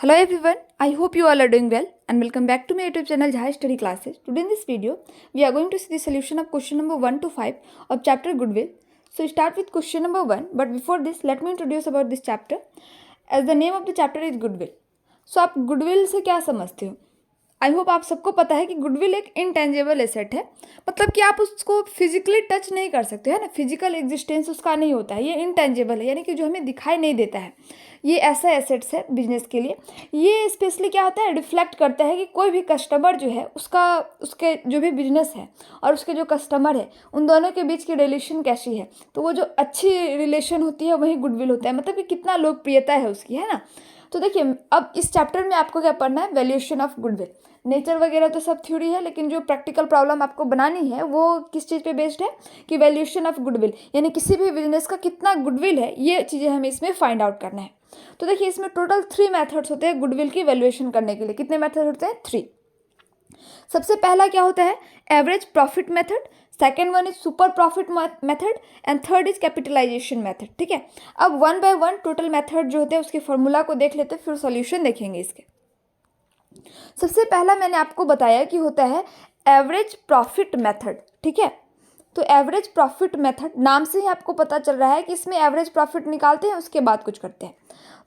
Hello everyone, I hope you all are doing well and welcome back to my YouTube channel Jhai Study Classes. Today in this video, we are going to see the solution of question number 1 to 5 of chapter Goodwill. So start with question number 1, but before this, let me introduce about this chapter. As the name of the chapter is Goodwill. So आप Goodwill से क्या समझते हो? I hope आप सबको पता है कि गुडविल एक इनटेंजिबल एसेट है, मतलब कि आप उसको फिजिकली टच नहीं कर सकते, है ना। फिजिकल एग्जिस्टेंस उसका नहीं होता है, ये इनटेंजिबल है, यानी कि जो हमें दिखाई नहीं देता है। ये ऐसा एसेट्स है बिजनेस के लिए। ये स्पेशली क्या होता है, रिफ्लेक्ट करता है कि कोई भी कस्टमर जो है उसके जो भी बिजनेस है और उसके जो कस्टमर है उन दोनों के बीच की रिलेशन कैसी है। तो वो जो अच्छी रिलेशन होती है वही गुडविल होता है, मतलब कि कितना लोकप्रियता है उसकी, है ना। तो देखिए, अब इस चैप्टर में आपको क्या पढ़ना है, वैल्यूएशन ऑफ गुडविल। नेचर वगैरह तो सब थ्योरी है, लेकिन जो प्रैक्टिकल प्रॉब्लम आपको बनानी है वो किस चीज़ पे बेस्ड है कि वैल्यूएशन ऑफ गुडविल, यानी किसी भी बिजनेस का कितना गुडविल है, ये चीज़ें हमें इसमें फाइंड आउट करना है। तो देखिए, इसमें टोटल 3 मेथड्स होते हैं गुडविल की वैल्यूएशन करने के लिए। कितने मेथड होते हैं? 3। सबसे पहला क्या होता है, average profit method. Second one is super profit method and third is capitalisation method. ठीक है, अब one by one total method जो होते हैं उसके फॉर्मूला को देख लेते हैं, फिर सॉल्यूशन देखेंगे इसके। सबसे पहला मैंने आपको बताया कि होता है एवरेज प्रॉफिट मेथड। ठीक है, तो एवरेज प्रॉफिट मेथड नाम से ही आपको पता चल रहा है कि इसमें एवरेज प्रॉफिट निकालते हैं, उसके बाद कुछ करते हैं।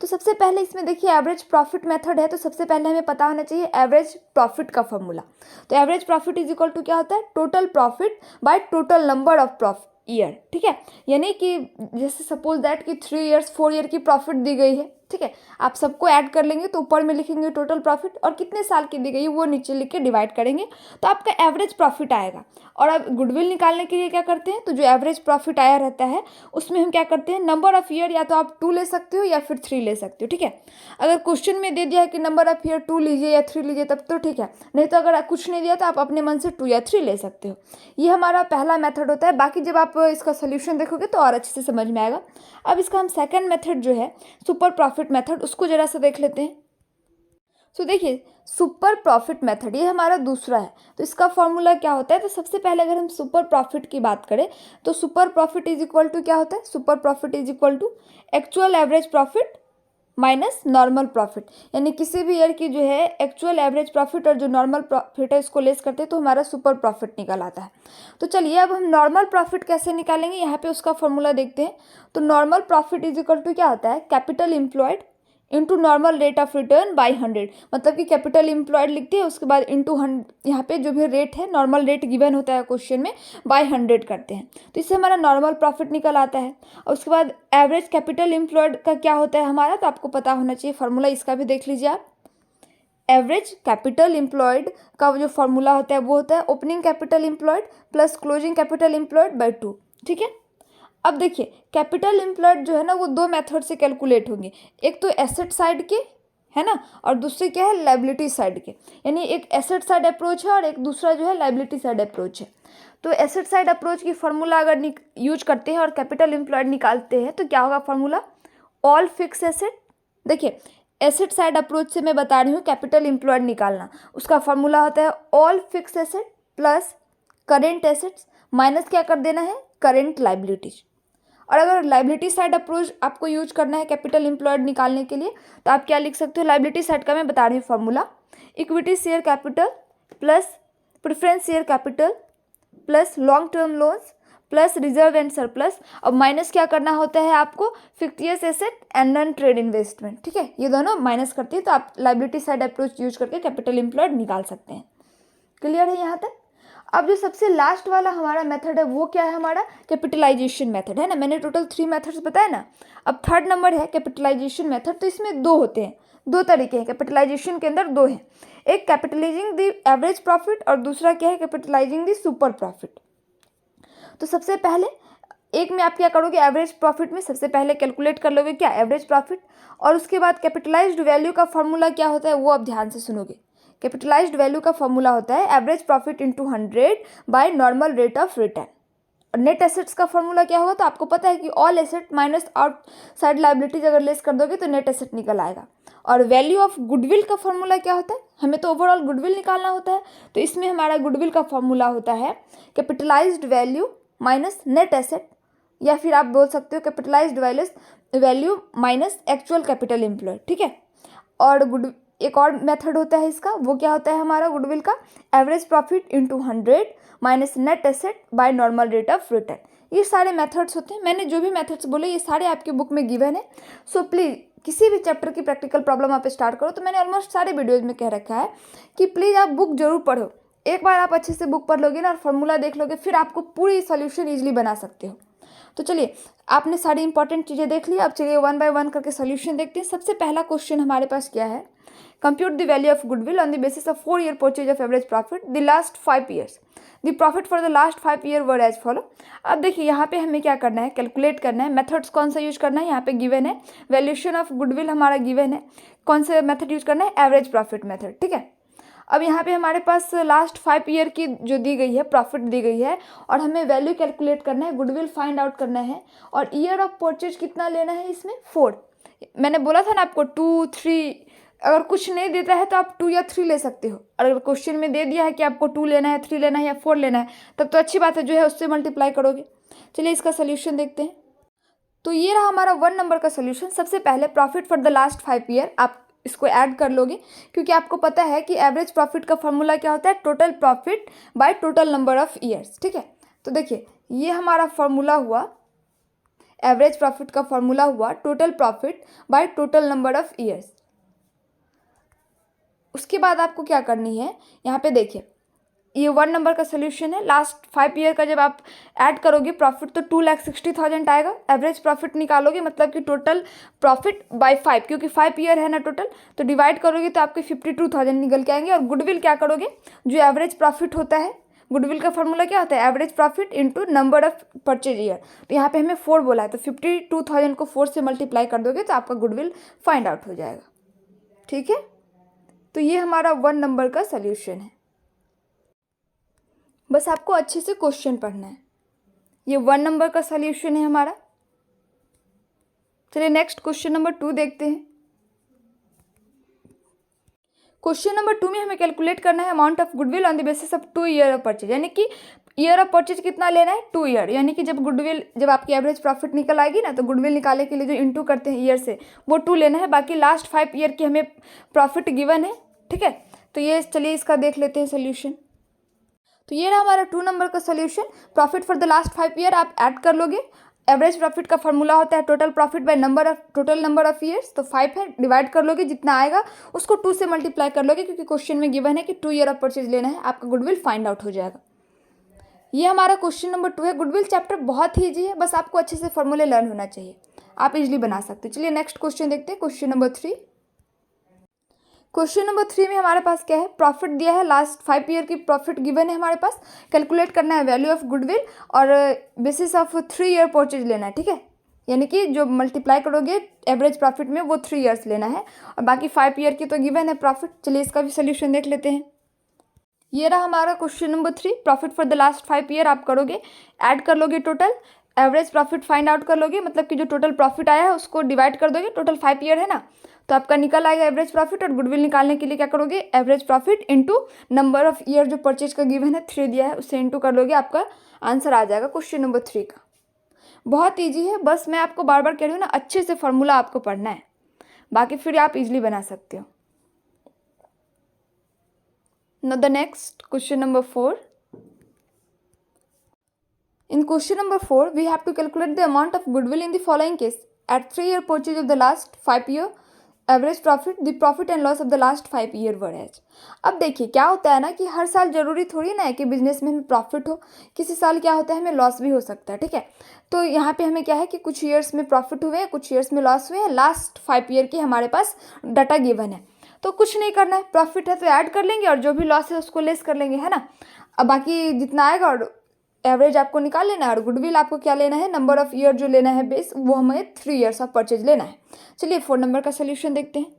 तो सबसे पहले इसमें देखिए एवरेज प्रॉफिट मेथड है, तो सबसे पहले हमें पता होना चाहिए एवरेज प्रॉफिट का फॉर्मूला। तो average profit is equal to क्या होता है, total profit by total number of profit year. ठीक है, यानी कि जैसे सपोज दैट कि 3 ईयर्स 4 ईयर की प्रॉफिट दी गई है। ठीक है, आप सबको ऐड कर लेंगे तो ऊपर में लिखेंगे टोटल प्रॉफिट, और कितने साल की दी गई है वो नीचे लिख के डिवाइड करेंगे तो आपका एवरेज प्रॉफिट आएगा। और अब गुडविल निकालने के लिए क्या करते हैं, तो जो एवरेज प्रॉफिट आया रहता है उसमें हम क्या करते हैं, नंबर ऑफ ईयर या तो आप 2 ले सकते हो या फिर 3 ले सकते हो। ठीक है, अगर क्वेश्चन में दे दिया है कि नंबर ऑफ ईयर 2 लीजिए या 3 लीजिए तब तो ठीक है, नहीं तो अगर कुछ नहीं दिया तो आप अपने मन से 2 या 3 ले सकते हो। ये हमारा पहला मेथड होता है। बाकी जब आप इसका सोल्यूशन देखोगे तो और अच्छे से समझ में आएगा। अब इसका हम सेकेंड मेथड जो है सुपर प्रॉफिट मेथड, उसको जरा सा देख लेते हैं। तो देखिए, सुपर प्रॉफिट मेथड ये हमारा दूसरा है। तो इसका फॉर्मूला क्या होता है, तो सबसे पहले अगर हम सुपर प्रॉफिट की बात करें तो super profit is equal to क्या होता है, super profit is equal to actual average profit minus normal profit. यानी किसी भी ईयर की जो है एक्चुअल एवरेज प्रॉफिट और जो नॉर्मल प्रॉफिट है इसको लेस करते हैं तो हमारा सुपर प्रॉफिट निकल आता है। तो चलिए, अब हम नॉर्मल प्रॉफिट कैसे निकालेंगे, यहाँ पे उसका फॉर्मूला देखते हैं। तो normal profit is equal to क्या होता है, capital employed into normal rate of return by 100। मतलब कि कैपिटल एम्प्लॉयड लिखते हैं, उसके बाद इंटू यहाँ पे जो भी रेट है, नॉर्मल रेट गिवन होता है क्वेश्चन में, बाई 100 करते हैं तो इससे हमारा नॉर्मल प्रॉफिट निकल आता है। और उसके बाद एवरेज कैपिटल एम्प्लॉयड का क्या होता है हमारा, तो आपको पता होना चाहिए फॉर्मूला, इसका भी देख लीजिए आप। एवरेज कैपिटल एम्प्लॉयड का जो फॉर्मूला होता है वो होता है opening capital employed plus closing capital employed by 2। ठीक है, अब देखिए कैपिटल एम्प्लॉयड जो है ना वो 2 मेथड से कैलकुलेट होंगे, एक तो एसेट साइड के, है ना, और दूसरे क्या है, लाइबिलिटी साइड के। यानी एक एसेट साइड अप्रोच है और एक दूसरा जो है लाइबिलिटी साइड अप्रोच है। तो एसेट साइड अप्रोच की फॉर्मूला अगर यूज करते हैं और कैपिटल एम्प्लॉयड निकालते हैं तो क्या होगा फॉर्मूला, ऑल फिक्स एसेट। देखिए, एसेट साइड अप्रोच से मैं बता रही हूँ कैपिटल एम्प्लॉयड निकालना, उसका फॉर्मूला होता है all fix asset plus current assets minus क्या कर देना है, करेंट लाइबिलिटीज। और अगर लाइबिलिटी साइड अप्रोच आपको यूज करना है कैपिटल एम्प्लॉयड निकालने के लिए तो आप क्या लिख सकते हो, लाइबिलिटी साइड का मैं बता रही हूँ formula, equity share capital plus preference share capital plus long term loans plus reserve and surplus. अब माइनस क्या करना होता है आपको, fictitious asset and non trade investment. ठीक है, ये दोनों माइनस करती है तो आप लाइबिलिटी साइड अप्रोच यूज करके कैपिटल एम्प्लॉयड निकाल सकते हैं। क्लियर है यहाँ तक। अब जो सबसे लास्ट वाला हमारा मेथड है वो क्या है, हमारा कैपिटलाइजेशन मेथड, है ना। मैंने टोटल 3 मेथड्स बताए ना, अब थर्ड नंबर है कैपिटलाइजेशन मेथड। तो इसमें 2 होते हैं, 2 तरीके हैं कैपिटलाइजेशन के अंदर, 2 हैं। एक कैपिटलाइजिंग द एवरेज प्रॉफिट और दूसरा क्या है, कैपिटलाइजिंग द सुपर प्रॉफिट। तो सबसे पहले एक में आप क्या करोगे, एवरेज प्रॉफिट में सबसे पहले कैलकुलेट कर लोगे क्या, एवरेज प्रॉफिट, और उसके बाद कैपिटलाइज्ड वैल्यू का फॉर्मूला क्या होता है वो आप ध्यान से सुनोगे। कैपिटलाइज्ड वैल्यू का फॉर्मूला होता है average profit into 100 by normal rate of return. Net assets का फॉर्मूला क्या होगा, तो आपको पता है कि all asset minus outside liabilities अगर लेस कर दोगे तो नेट एसेट निकल आएगा। और वैल्यू ऑफ गुडविल का फॉर्मूला क्या होता है, हमें तो ओवरऑल गुडविल निकालना होता है, तो इसमें हमारा गुडविल का फॉर्मूला होता है capitalised value minus net asset, या फिर आप बोल सकते हो capitalised value minus actual capital employed. ठीक है, और एक और मेथड होता है इसका, वो क्या होता है हमारा गुडविल का, average profit into 100 minus net asset by normal rate of return. ये सारे मेथड्स होते हैं। मैंने जो भी मेथड्स बोले ये सारे आपके बुक में गिवन है। सो प्लीज़ किसी भी चैप्टर की प्रैक्टिकल प्रॉब्लम आप स्टार्ट करो तो मैंने ऑलमोस्ट सारे वीडियोज़ में कह रखा है कि प्लीज़ आप बुक जरूर पढ़ो। एक बार आप अच्छे से बुक पढ़ लोगे ना और फॉर्मूला देख लोगे, फिर आपको पूरी सॉल्यूशन ईजिली बना सकते हो। तो चलिए, आपने सारी इंपॉर्टेंट चीज़ें देख ली, अब चलिए 1 बाय 1 करके सॉल्यूशन देखते हैं। सबसे पहला क्वेश्चन हमारे पास क्या है, compute the value of goodwill on the basis of 4 year purchase of average profit the last 5 years. The profit for the last 5 year were as follow. अब देखिए यहाँ पे हमें क्या करना है, कैलकुलेट करना है। मेथड्स कौन सा यूज करना है, यहाँ पे गिवन है वैल्यूएशन ऑफ गुडविल हमारा गिवन है। कौन सा मेथड यूज करना है, एवरेज प्रॉफिट मेथड, ठीक है। अब यहाँ पे हमारे पास लास्ट 5 ईयर की जो दी गई है प्रॉफिट दी गई है और हमें वैल्यू कैलकुलेट करना है, गुडविल फाइंड आउट करना है। और ईयर ऑफ परचेज कितना लेना है इसमें, 4। मैंने बोला था ना आपको 2, 3, अगर कुछ नहीं देता है तो आप 2 या 3 ले सकते हो। और अगर क्वेश्चन में दे दिया है कि आपको 2 लेना है, 3 लेना है या 4 लेना है, तब तो अच्छी बात है, जो है उससे मल्टीप्लाई करोगे। चलिए इसका सोल्यूशन देखते हैं। तो ये रहा हमारा 1 नंबर का सोल्यूशन। सबसे पहले profit for the last 5 year आप इसको ऐड कर लोगे, क्योंकि आपको पता है कि एवरेज प्रॉफिट का फॉर्मूला क्या होता है, total profit by total number of years, ठीक है। तो देखिए ये हमारा फॉर्मूला हुआ, एवरेज प्रॉफिट का फॉर्मूला हुआ total profit by total number of years. उसके बाद आपको क्या करनी है, यहाँ पे देखिए ये 1 नंबर का सोल्यूशन है। लास्ट 5 ईयर का जब आप ऐड करोगे प्रॉफिट तो 2,60,000 आएगा। एवरेज प्रॉफिट निकालोगे मतलब कि टोटल प्रॉफिट बाय 5, क्योंकि 5 ईयर है ना टोटल, तो डिवाइड करोगे तो आपके 52,000 निकल के आएंगे। और गुडविल क्या करोगे, जो एवरेज प्रॉफिट होता है, गुडविल का फॉर्मूला क्या होता है, average profit into number of purchase year. तो यहाँ पे हमें 4 बोला है, तो 52,000 को 4 से मल्टीप्लाई कर दोगे तो आपका गुडविल फाइंड आउट हो जाएगा, ठीक है। तो ये हमारा 1 नंबर का सोल्यूशन है। बस आपको अच्छे से क्वेश्चन पढ़ना है। ये 1 नंबर का सोल्यूशन है हमारा। चलिए नेक्स्ट क्वेश्चन नंबर 2 देखते हैं। क्वेश्चन नंबर 2 में हमें कैलकुलेट करना है amount of goodwill on the basis of 2 year of purchase, यानी कि ईयर ऑफ परचेज कितना लेना है, 2 ईयर। यानी कि जब आपकी एवरेज प्रॉफिट निकल आएगी ना, तो गुडविल निकालने के लिए जो इंटू करते हैं ईयर से, वो 2 लेना है। बाकी लास्ट 5 ईयर की हमें प्रॉफिट गिवन है, ठीक है। तो ये चलिए इसका देख लेते हैं सोल्यूशन। तो ये रहा हमारा 2 नंबर का solution. Profit for the last 5 year आप ऐड कर लोगे। एवरेज प्रॉफिट का फॉर्मूला होता है total profit by total number of years, तो 5 है, डिवाइड कर लोगे, जितना आएगा उसको 2 से मल्टीप्लाई कर लोगे, क्योंकि क्वेश्चन में गिवन है कि 2 ईयर ऑफ परचेज लेना है, आपका गुडविल फाइंड आउट हो जाएगा। ये हमारा क्वेश्चन नंबर 2 है। गुडविल चैप्टर बहुत ही ईजी है, बस आपको अच्छे से फॉर्मूले लर्न होना चाहिए, आप इजिली बना सकते हो। चलिए नेक्स्ट क्वेश्चन देखते हैं, क्वेश्चन नंबर 3। क्वेश्चन नंबर 3 में हमारे पास क्या है, प्रॉफिट दिया है, लास्ट 5 ईयर की प्रॉफिट गिवन है हमारे पास। कैलकुलेट करना है वैल्यू ऑफ गुडविल और बेसिस ऑफ 3 ईयर परचेज लेना है, ठीक है। यानी कि जो मल्टीप्लाई करोगे एवरेज प्रॉफिट में वो 3 ईयर्स लेना है, और बाकी 5 ईयर की तो गिवन है प्रॉफिट। चलिए इसका भी सोल्यूशन देख लेते हैं। ये रहा हमारा question number 3। Profit for the last 5 year आप करोगे, ऐड कर लोगे, total average profit find out कर लोगे, मतलब कि जो टोटल प्रॉफिट आया है उसको डिवाइड कर दोगे, टोटल 5 ईयर है ना, तो आपका निकल आएगा एवरेज प्रॉफिट। और गुडविल निकालने के लिए क्या करोगे, average profit into number of year जो परचेज का गिवन है 3 दिया है, उससे इंटू कर लोगे, आपका आंसर आ जाएगा क्वेश्चन नंबर 3 का। बहुत ईजी है, बस मैं आपको बार बार कह रही हूँ ना, अच्छे से फॉर्मूला आपको पढ़ना है, बाकी फिर आप इजिली बना सकते हो। Now the next question number 4. In question number 4, we have to calculate the amount of goodwill in the following case. At 3 year purchase of the last 5 year average profit, the profit and loss of the last 5 year were as. अब देखिए क्या होता है ना कि हर साल जरूरी थोड़ी ना है कि बिजनेस में हमें प्रॉफिट हो, किसी साल क्या होता है हमें लॉस भी हो सकता है, ठीक है। तो यहाँ पे हमें क्या है कि कुछ ईयर्स में प्रॉफिट हुए हैं, कुछ ईयर्स में लॉस हुए हैं, लास्ट 5 ईयर की हमारे पास डाटा गिवन है। तो कुछ नहीं करना है, प्रॉफिट है तो ऐड कर लेंगे और जो भी लॉस है उसको लेस कर लेंगे, है ना। अब बाकी जितना आएगा और एवरेज आपको निकाल लेना है, और गुडविल आपको क्या लेना है, नंबर ऑफ ईयर जो लेना है बेस, वो हमें 3 ईयर्स ऑफ परचेज लेना है। चलिए 4 नंबर का सोल्यूशन देखते हैं।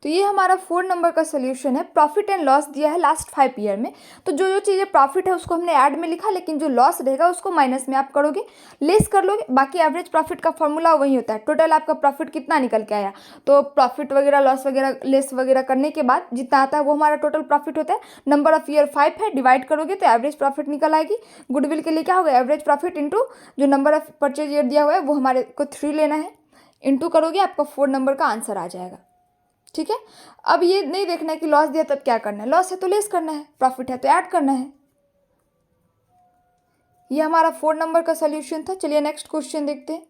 तो ये हमारा 4 नंबर का सोल्यूशन है। प्रॉफिट एंड लॉस दिया है लास्ट 5 ईयर में, तो जो जो चीज़ें प्रॉफिट है उसको हमने ऐड में लिखा, लेकिन जो लॉस रहेगा उसको माइनस में आप करोगे, लेस कर लोगे। बाकी एवरेज प्रॉफिट का फॉर्मूला वही होता है, टोटल आपका प्रॉफिट कितना निकल के आया, तो प्रॉफिट वगैरह लॉस वगैरह लेस वगैरह करने के बाद जितना आता है वो हमारा टोटल प्रॉफिट होता है। नंबर ऑफ ईयर 5 है, डिवाइड करोगे तो एवरेज प्रॉफिट निकल आएगी। गुडविल के लिए क्या होगा, एवरेज प्रॉफिट इंटू जो नंबर ऑफ परचेज ईयर दिया हुआ है वो हमारे को 3 लेना है, इंटू करोगे आपका 4 नंबर का आंसर आ जाएगा। ठीक है। अब ये नहीं देखना है कि लॉस दिया तब क्या करना है, लॉस है तो लेस करना है, प्रॉफिट है तो ऐड करना है। ये हमारा 4 नंबर का सॉल्यूशन था। चलिए नेक्स्ट क्वेश्चन देखते हैं।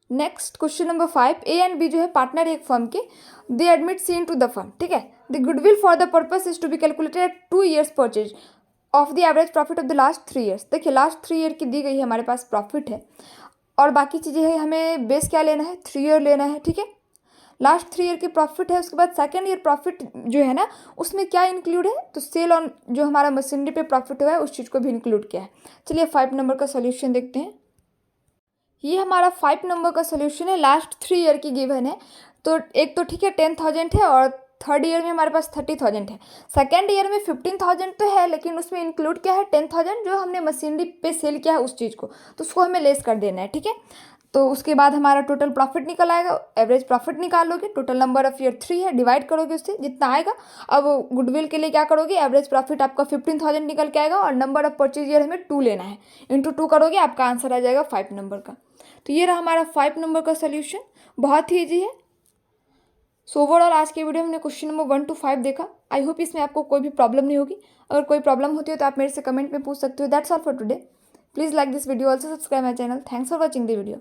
Next question number 5, A and B जो है पार्टनर एक फर्म के, they admit C into the firm, ठीक है। The goodwill for the purpose is to be calculated at 2 years purchase of the average profit of the last 3 years। देखिए last 3 year की दी गई है, हमारे पास profit है और बाकी चीज़ें है, हमें बेस क्या लेना है, 3 year लेना है, ठीक है। लास्ट 3 year की प्रॉफिट है, उसके बाद सेकेंड ईयर प्रॉफिट जो है ना उसमें क्या इंक्लूड है, तो सेल ऑन जो हमारा मशीनरी पे प्रॉफिट हुआ है उस चीज़ को भी इंक्लूड किया है। चलिए 5 नंबर का सोल्यूशन देखते हैं। ये हमारा 5 नंबर का सोल्यूशन है। लास्ट 3 year की गिवन है, तो एक तो ठीक है 10,000 है और थर्ड ईयर में हमारे पास 30,000 है। सेकेंड ईयर में 15,000 तो है, लेकिन उसमें इंक्लूड क्या है 10,000 जो हमने मशीनरी पे सेल किया है उस चीज़ को, तो उसको हमें लेस कर देना है, ठीक है। तो उसके बाद हमारा टोटल प्रॉफिट निकल आएगा, एवरेज प्रॉफिट निकालोगे, टोटल नंबर ऑफ ईयर 3 है, डिवाइड करोगे उससे जितना आएगा। अब गुडविल के लिए क्या करोगे, एवरेज प्रॉफिट आपका 15,000 निकल के आएगा और नंबर ऑफ परचेज ईयर हमें 2 लेना है, इंटू 2 करोगे आपका आंसर आ जाएगा 5 नंबर का। तो ये रहा हमारा 5 नंबर का सोल्यूशन, बहुत ही ईजी है। सो ओवरऑल आज के वीडियो में हमने क्वेश्चन नंबर 1 to 5 देखा। आई होप इसमें आपको कोई भी प्रॉब्लम नहीं होगी। अगर कोई प्रॉब्लम होती है तो आप मेरे से कमेंट में पूछ सकते हो। That's all for today. Please like this video, also subscribe my channel. Thanks for watching the video.